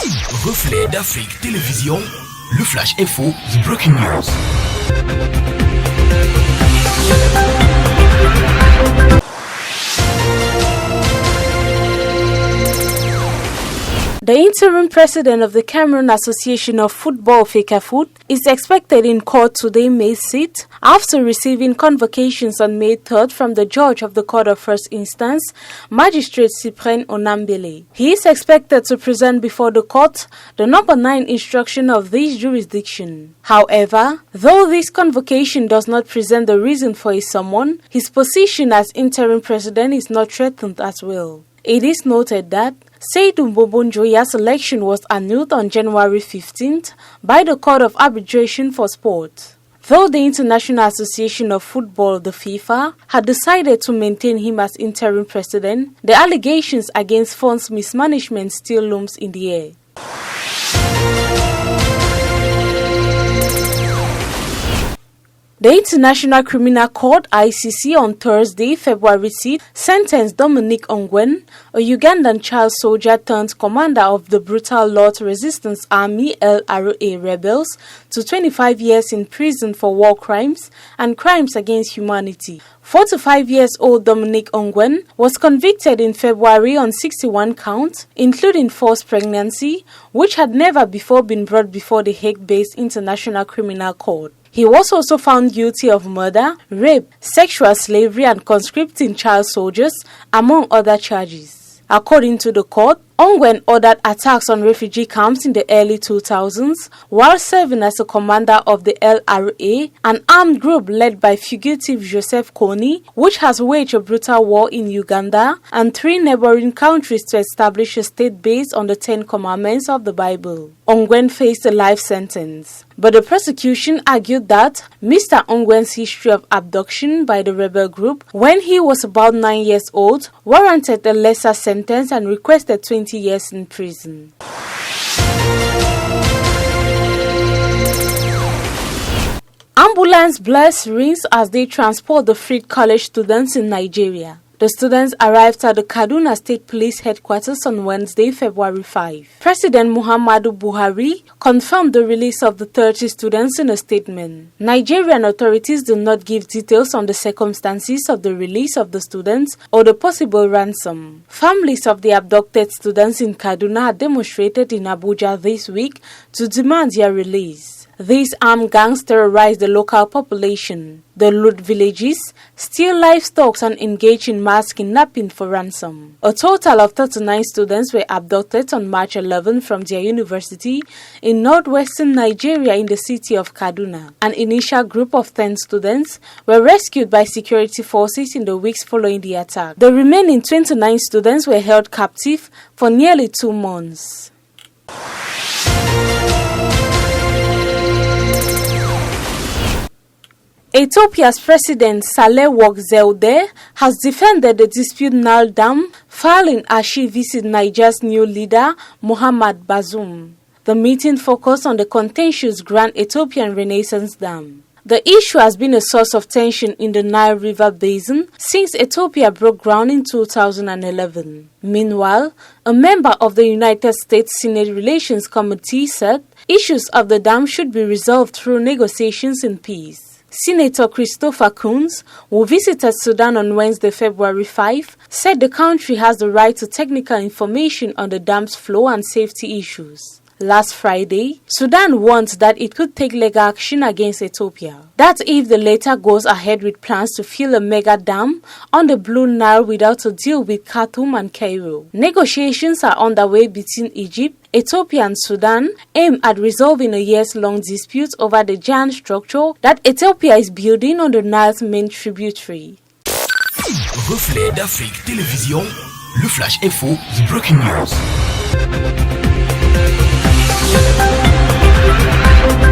Reflets d'Afrique Télévision, le Flash Info, The Breaking News. The interim president of the Cameroon Association of Football, FECAFOOT, is expected in court today, May 6th, after receiving convocations on May 3rd from the judge of the Court of First Instance, Magistrate Cyprien Onambele. He is expected to present before the court the number 9 instruction of this jurisdiction. However, though this convocation does not present the reason for his summon, his position as interim president is not threatened as well. It is noted that Seydou Mbobonjoya's election was annulled on January 15th by the Court of Arbitration for Sport. Though the International Association of Football, the FIFA, had decided to maintain him as interim president, the allegations against funds mismanagement still looms in the air. The International Criminal Court (ICC) on Thursday, February 6th, sentenced Dominic Ongwen, a Ugandan child soldier turned commander of the brutal Lord's Resistance Army (LRA) rebels, to 25 years in prison for war crimes and crimes against humanity. 45-year-old Dominic Ongwen was convicted in February on 61 counts, including forced pregnancy, which had never before been brought before the Hague-based International Criminal Court. He was also found guilty of murder, rape, sexual slavery, and conscripting child soldiers, among other charges. According to the court, Ongwen ordered attacks on refugee camps in the early 2000s while serving as a commander of the LRA, an armed group led by fugitive Joseph Kony, which has waged a brutal war in Uganda and 3 neighboring countries to establish a state based on the 10 Commandments of the Bible. Ongwen faced a life sentence, but the prosecution argued that Mr. Ongwen's history of abduction by the rebel group when he was about 9 years old warranted a lesser sentence and requested 20 years in prison. Ambulance blasts rings as they transport the freed college students in Nigeria. The students arrived at the Kaduna State Police Headquarters on Wednesday, February 5. President Muhammadu Buhari confirmed the release of the 30 students in a statement. Nigerian authorities do not give details on the circumstances of the release of the students or the possible ransom. Families of the abducted students in Kaduna had demonstrated in Abuja this week to demand their release. These armed gangs terrorize the local population. They loot villages, steal livestock, and engage in mass kidnapping for ransom. A total of 39 students were abducted on March 11 from their university in northwestern Nigeria in the city of Kaduna. An initial group of 10 students were rescued by security forces in the weeks following the attack. The remaining 29 students were held captive for nearly 2 months. Ethiopia's President Saleh Work Zewde has defended the dispute Nile Dam filing as she visits Niger's new leader, Mohamed Bazoum. The meeting focused on the contentious Grand Ethiopian Renaissance Dam. The issue has been a source of tension in the Nile River Basin since Ethiopia broke ground in 2011. Meanwhile, a member of the United States Senate Relations Committee said issues of the dam should be resolved through negotiations in peace. Senator Christopher Coons, who visited Sudan on Wednesday, February 5, said the country has the right to technical information on the dam's flow and safety issues. Last Friday, Sudan warned that it could take legal action against Ethiopia. That if the latter goes ahead with plans to fill a mega dam on the Blue Nile without a deal with Khartoum and Cairo. Negotiations are underway between Egypt, Ethiopia and Sudan, aimed at resolving a years-long dispute over the giant structure that Ethiopia is building on the Nile's main tributary. Reflets d'Afrique Télévision, le Flash Info, The Breaking News.